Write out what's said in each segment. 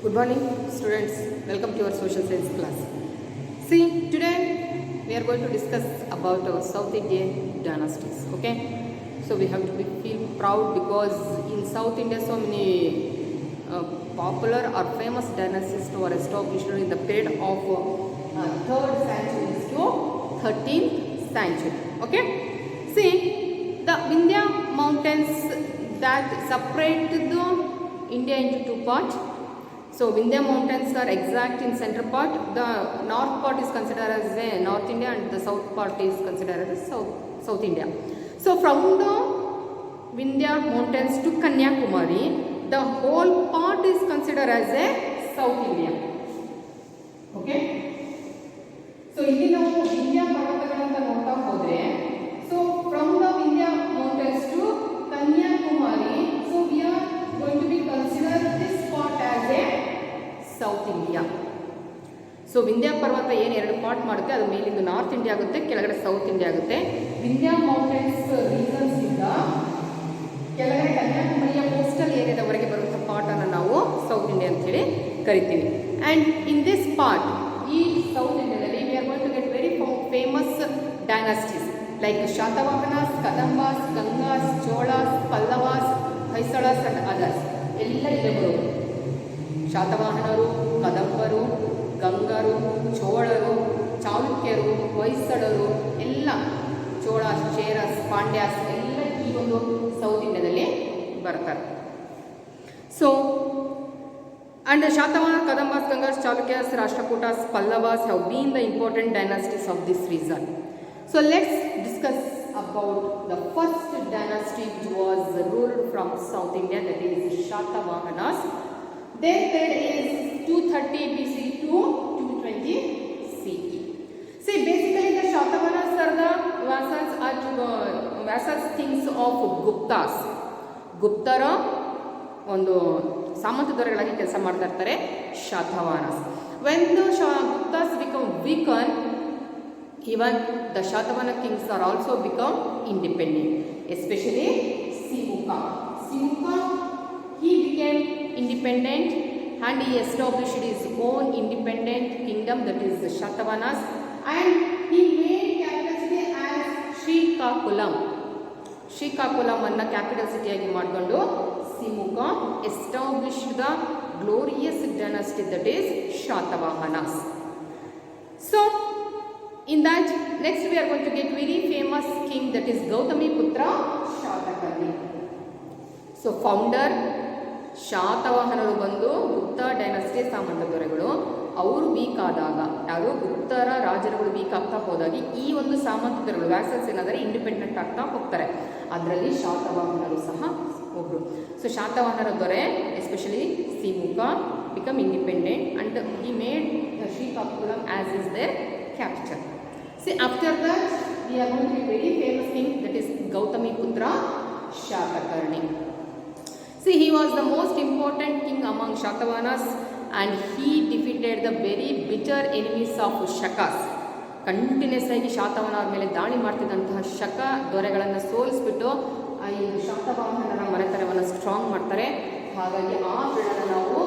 Good morning, students. Welcome to our social science class. See, today we are going to discuss about our South Indian dynasties. Okay, so we have to feel proud because in South India, so many popular or famous dynasties were established in the period of 3rd century to 13th century. Okay, see the Vindhya mountains that separate the India into two parts. So Vindhya mountains are exact in center part. The north part is considered as North India and the south part is considered as South India. So from the Vindhya mountains to Kanyakumari, the whole part is considered as a South India. Okay. So ಇಲ್ಲಿ ನಾವು ವಿಂಧ್ಯ ಪರ್ವತಗಳಂತ ನೋಡ್ತಾ ಹೋದ್ರೆ, so from the Vindhya mountains to Kanyakumari, so we are going to be considered this part as a South India. So Vindhya ಪರ್ವತ ಏನು ಎರಡು part ಮಾಡುತ್ತೆ, ಅದು ಮೇಲಿಂದ ನಾರ್ತ್ ಇಂಡಿಯಾ ಆಗುತ್ತೆ, ಕೆಳಗಡೆ ಸೌತ್ ಇಂಡಿಯಾ ಆಗುತ್ತೆ. ವಿಂಧ್ಯ ಮೌಂಟೇನ್ಸ್ ರೀಸನ್ಸ್ ಇಂದ ಕೆಳಗಡೆ ಕನ್ಯಾಕುಮಾರಿಯ ಕೋಸ್ಟಲ್ ಏರಿಯಾದವರೆಗೆ ಬರುವಂಥ ಪಾರ್ಟನ್ನು ನಾವು ಸೌತ್ ಇಂಡಿಯಾ ಅಂತ ಹೇಳಿ ಕರಿತೀವಿ. ಆ್ಯಂಡ್ ಇನ್ ದಿಸ್ ಪಾರ್ಟ್, ಈ ಸೌತ್ ಇಂಡಿಯಾದಲ್ಲಿ we are going to get very famous dynasties like Shatavahanas, Kadambas, Gangas, Cholas, Pallavas, Hoysalas and others ಎಲ್ಲ ಇಲ್ಲೇ ಬರೋದು. ಶಾತವಾಹನರು, ಕದಂಬರು, ಗಂಗರು, ಚೋಳರು, ಚಾಲುಕ್ಯರು, ಹೊಯ್ಸಳರು ಎಲ್ಲ ಚೋಳಾಸ್, ಚೇರಸ್, ಪಾಂಡ್ಯಾಸ್ ಎಲ್ಲ ಈ ಒಂದು ಸೌತ್ ಇಂಡಿಯಾದಲ್ಲಿ ಬರ್ತಾರೆ. So and Satavahana, Kadambas, Gangas, Chalukyas, Rashtrakutas, Pallavas have been the important dynasties of this region. So let's discuss about the first dynasty which was ruled from South India, that is Shatavahanas. Their period is 230 BC to 220 CE. See, basically the Shatavahanas are the vassals things of Guptas. ಗುಪ್ತರ ಒಂದು ಸಾಮಂತ ದೊರೆಗಳಾಗಿ ಕೆಲಸ ಮಾಡ್ತಾ ಇರ್ತಾರೆ Shatavahanas. When the Guptas become weaken, even the Shatavahana kings are also become independent, especially Simuka. Simuka, he became independent and he established his own independent kingdom, that is the Shatavahanas, and he made capital city as Srikakulam. Srikakulam anna capital city agi ಮಾಡಿಕೊಂಡು Simuka established the glorious dynasty, that is Shatavahanas. So in that, next we are going to get very famous king, that is Gautamiputra Shatakarni. So founder ಶಾತವಾಹನರು ಬಂದು ಗುಪ್ತ dynasty ಸಾಮಂತ ದೊರೆಗಳು. ಅವರು weak ಆದಾಗ, ಯಾರು ಗುಪ್ತರ ರಾಜರುಗಳು weak ಆಗ್ತಾ ಹೋದಾಗಿ ಈ ಒಂದು ಸಾಮಂತ ದೊರೆಗಳು ವ್ಯಾಸಲ್ಸ್ ಏನಾದರೆ ಇಂಡಿಪೆಂಡೆಂಟ್ ಆಗ್ತಾ ಹೋಗ್ತಾರೆ. ಅದರಲ್ಲಿ ಶಾತವಾಹನರು ಸಹ ಒಬ್ಬರು. ಸೊ ಶಾತವಾಹನರ ದೊರೆ especially Simuka become independent and he made Srikakulam as is their capital. See, after that we are going to be very famous king, that is Gautamiputra Shatakarni. See, he was the most important king among Shatavahanas and he defeated the very bitter enemies of Shakas. Continuous ಆಗಿ ಶಾತವಾಹನರ ಮೇಲೆ ದಾಳಿ ಮಾಡ್ತಿದ್ದಂತಹ ಶಕ ದೊರೆಗಳನ್ನು ಸೋಲಿಸ್ಬಿಟ್ಟು ಈ ಶಾತವಾಹನರ ಮನೆತನವನ್ನು strong ಮಾಡ್ತಾರೆ. ಹಾಗಾಗಿ ಆ period ನಾವು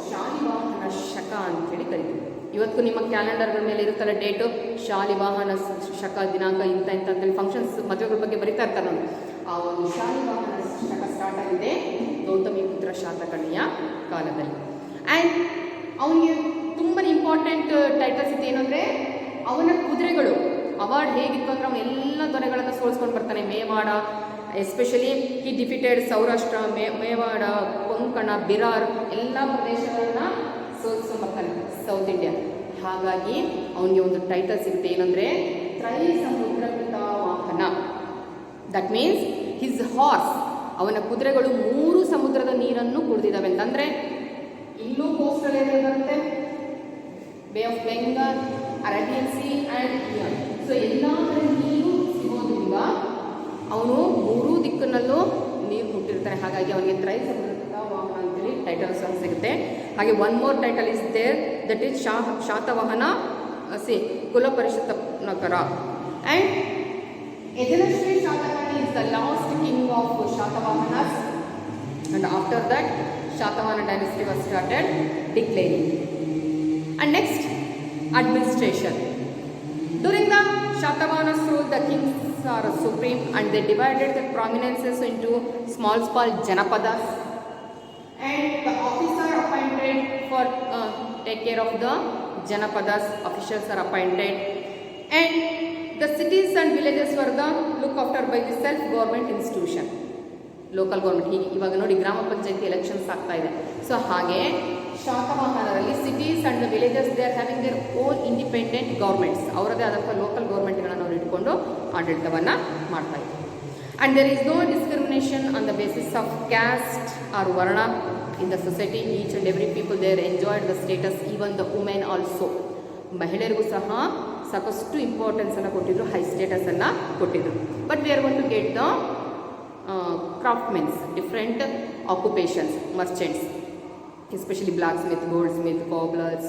ಶಾಲಿವಾಹನ ಶಕ ಅಂತೇಳಿ ಕರಿತೀವಿ. ಇವತ್ತು ನಿಮ್ಮ ಕ್ಯಾಲೆಂಡರ್ಗಳ ಮೇಲೆ ಇರುತ್ತಲ್ಲ ಡೇಟು, ಶಾಲಿವಾಹನ ಶಕ ದಿನಾಂಕ ಇಂಥ ಅಂತೇಳಿ ಫಂಕ್ಷನ್ಸ್ ಮದುವೆಗಳ ಬಗ್ಗೆ ಬರೀತಾ ಇರ್ತಾರೆ ನೋಡಿ. ಆ ಒಂದು ಶಾಲಿವಾಹನ ಶಕ ಸ್ಟಾರ್ಟ್ ಆಗಿದೆ ಗೌತಮಿಪುತ್ರ ಶಾತಕರ್ಣಿಯ ಕಾಲದಲ್ಲಿ. ಆ್ಯಂಡ್ ಅವನಿಗೆ ತುಂಬ ಇಂಪಾರ್ಟೆಂಟ್ ಟೈಟಲ್ಸ್ ಇತ್ತು. ಏನಂದರೆ ಅವನ ಕುದುರೆಗಳು ಅವಾರ್ಡ್ ಹೇಗಿತ್ತು ಅಂದರೆ ಅವನು ಎಲ್ಲ ದೊರೆಗಳನ್ನು ಸೋಲಿಸ್ಕೊಂಡು ಬರ್ತಾನೆ. ಮೇವಾಡ ಎಸ್ಪೆಷಲಿ ಹಿ ಡಿಫಿಟೆಡ್ ಸೌರಾಷ್ಟ್ರ, ಮೇವಾಡ, ಕೊಂಕಣ, ಬಿರಾರ್ ಎಲ್ಲ ಪ್ರದೇಶಗಳನ್ನು ಸೋಲಿಸ್ಕೊಂಡು ಬರ್ತಾನೆ ಸೌತ್ ಇಂಡಿಯಾ. ಹಾಗಾಗಿ ಅವನಿಗೆ ಒಂದು ಟೈಟಲ್ ಸಿಗುತ್ತೆ, ಏನಂದರೆ ತ್ರೈ ಸಮುದ್ರ ಪಿತಾವಾಹನ. ದಟ್ ಮೀನ್ಸ್ ಹಿಸ್ ಹಾರ್ಸ್, ಅವನ ಕುದುರೆಗಳು 3 ಸಮುದ್ರದ ನೀರನ್ನು ಕುಡಿದಿದ್ದಾವೆ ಅಂತಂದರೆ ಇಲ್ಲೂ ಕೋಸ್ಟಲ್ ಏರಿಯಾ ಬರುತ್ತೆ, bay of Bengal, Arabian C and Iran. So ಎಲ್ಲ ಕಡೆ ನೀರು ಸಿಗೋದ್ರಿಂದ ಅವನು 3 ದಿಕ್ಕಿನಲ್ಲೂ ನೀರು ಮುಟ್ಟಿರ್ತಾನೆ. ಹಾಗಾಗಿ ಅವನಿಗೆ ತ್ರೈ ಸಮುದ್ರ ಪಿತಾವಾಹನ ಅಂತೇಳಿ ಟೈಟಲ್ ಸಹ ಸಿಗುತ್ತೆ. ಹಾಗೆ one more title is there, that is Shatavahana ಕುಲಪರಿಷತ್ನಕರ. And Yajnashri Shatakarni is the last king of Shatavahanas, and after that Shatavahana dynasty was started declining. And next, administration. During the Shatavahanas rule, the kings are supreme and they divided the prominences into small janapadas, and the officers are appointed for take care of the janapadas. Officials are appointed, and the cities and villages were the looked after by the self-government institution. Local government ಇವಾಗ ನೋಡಿ ಗ್ರಾಮ ಪಂಚಾಯತಿ elections ಆಗ್ತಾ ಇದೆ. So ಹಾಗೆ ಶಾತವಾಹನರಲ್ಲಿ cities and villages they are having their own independent governments, ಅವರದೇ ಆದಂಥ ಲೋಕಲ್ ಗೌರ್ಮೆಂಟ್ಗಳನ್ನು ಅವರು ಇಟ್ಕೊಂಡು ಆಡಳಿತವನ್ನು ಮಾಡ್ತಾ ಇದ್ದಾರೆ. And there is no discrimination on the basis of caste or varna in the society. Each and every people there enjoyed the status, even the women also. ಮಹಿಳೆಯರಿಗೂ ಸಹ ಸಾಕಷ್ಟು ಇಂಪಾರ್ಟೆನ್ಸನ್ನು ಕೊಟ್ಟಿದ್ರು, ಹೈ ಸ್ಟೇಟಸನ್ನು ಕೊಟ್ಟಿದ್ರು. But we are going to get the craftsmen, different occupations, merchants, especially blacksmith, goldsmith, cobblers,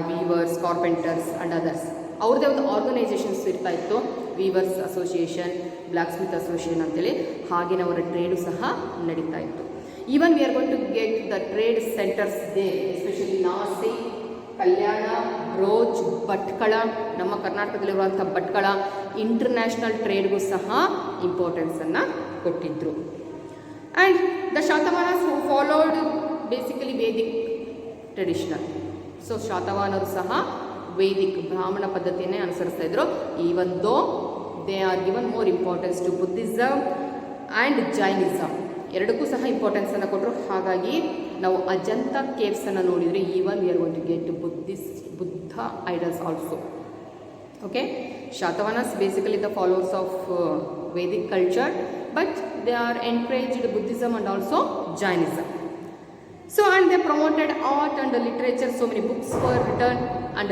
weavers, carpenters and others. ಅವ್ರದ್ದೇ ಒಂದು organisations ಇರ್ತಾ ಇತ್ತು, weavers association, black association ಅಂತೇಳಿ. ಹಾಗೆಯೇ ಅವರ ಟ್ರೇಡು ಸಹ ನಡೀತಾ ಇತ್ತು. Even we are going to get the trade centres they, especially Nasik, Kalyan, ರೋಜ್, ಭಟ್ಕಳ, ನಮ್ಮ ಕರ್ನಾಟಕದಲ್ಲಿರುವಂಥ ಭಟ್ಕಳ ಇಂಟರ್ನ್ಯಾಷನಲ್ ಟ್ರೇಡ್ಗೂ ಸಹ ಇಂಪಾರ್ಟೆನ್ಸನ್ನು ಕೊಟ್ಟಿದ್ದರು. And the Shatavahanas who followed basically Vedic traditional. So ಶಾತವಾಹನರು ಸಹ ವೇದಿಕ್ ಬ್ರಾಹ್ಮಣ ಪದ್ಧತಿಯನ್ನೇ ಅನುಸರಿಸ್ತಾ ಇದ್ರು. Even though they are given more importance to Buddhism and Jainism, ಎರಡಕ್ಕೂ ಸಹ ಇಂಪಾರ್ಟೆನ್ಸನ್ನು ಕೊಟ್ಟರು. ಹಾಗಾಗಿ ನಾವು ಅಜಂತ ಕೇವ್ಸನ್ನು ನೋಡಿದರೆ even we are going to get Buddha idols also. Okay, Shatavahanas basically the followers of Vedic culture, but they are encouraged Buddhism and also Jainism. So and they promoted art and literature. So many books were written and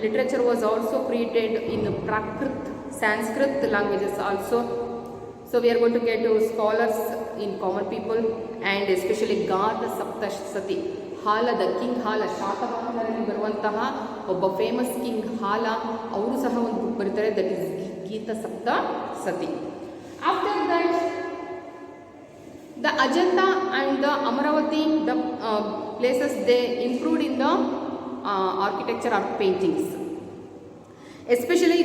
literature was also created in Prakrit, Sanskrit languages also. So we are going to get to scholars in common people, and especially Garda Saptasati, ಹಾಲದ king Hala, ಶಾತವಾಹನರಲ್ಲಿ ಬರುವಂತಹ ಒಬ್ಬ famous king ಹಾಲ, ಅವರು ಸಹ ಒಂದು book ಬರೀತಾರೆ, that is ಗೀತ ಸಪ್ತ ಸತಿ. After that the Ajanta and the Amaravati, the places they improved in the architecture or paintings. Especially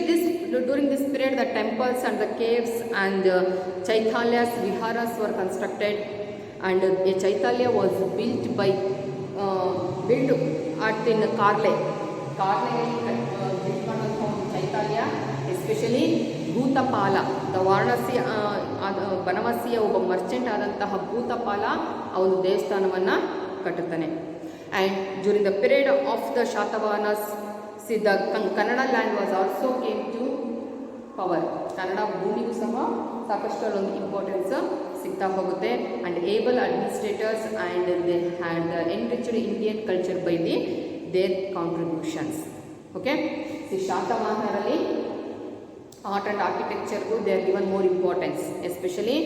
during this period, the temples and the caves and Chaitalyas, viharas were constructed, and a Chaitanya was built at in Karle. Chaitanya, especially Bhutapala, the Varanasi ಬನವಾಸಿಯ ಒಬ್ಬ merchant ಆದಂತಹ ಭೂತಪಾಲ ಆ ಒಂದು ದೇವಸ್ಥಾನವನ್ನು ಕಟ್ಟುತ್ತಾನೆ. And during the period of the Shatavahanas the Kannada land was also came to power. Kannada ಭೂಮಿಗೂ ಸಹ ಸಾಕಷ್ಟು ಅಲ್ಲೊಂದು ಇಂಪಾರ್ಟೆನ್ಸ್ ಸಿಗ್ತಾ ಹೋಗುತ್ತೆ. And able administrators and they had enriched Indian culture by their contributions. Okay, ಶಾತವಾಹನರಲ್ಲಿ ಆರ್ಟ್ ಆ್ಯಂಡ್ ಆರ್ಕಿಟೆಕ್ಚರ್ಗೂ they are given more importance. Especially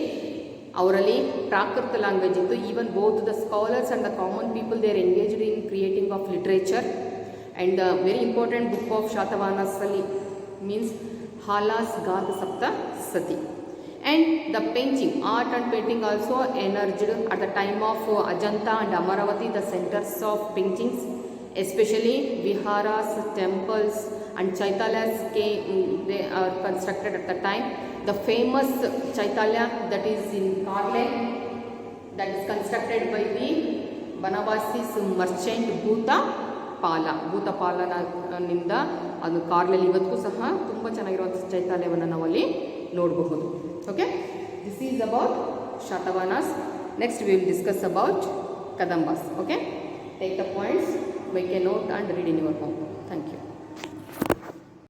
ಅವರಲ್ಲಿ Prakrit language ಇತ್ತು. Even both the scholars and the common people they are engaged in creating of literature. And the very important book of ಶಾತವಾಹನಸಲ್ಲಿ means Hala's Gatha Saptasati. And the painting, art and painting also emerged at the time of Ajanta and Amaravati, the centres of paintings, especially viharas, temples and Chaitalyas they are constructed at the time. The famous Chaitanya that is in Karle, that is constructed by the Banavasis merchant ಭೂತಪಾಲನಿಂದ ಅದು ಕಾರ್ಲೆಯಲ್ಲಿ ಇವತ್ತಿಗೂ ಸಹ ತುಂಬ ಚೆನ್ನಾಗಿರುವಂಥ ಚೈತಾಲ್ಯವನ್ನು ನಾವಲ್ಲಿ ನೋಡಬಹುದು. Okay, this is about Shatavahanas. Next we will discuss about Kadambas. Okay, take the points, make a note and read in your home. Thank you.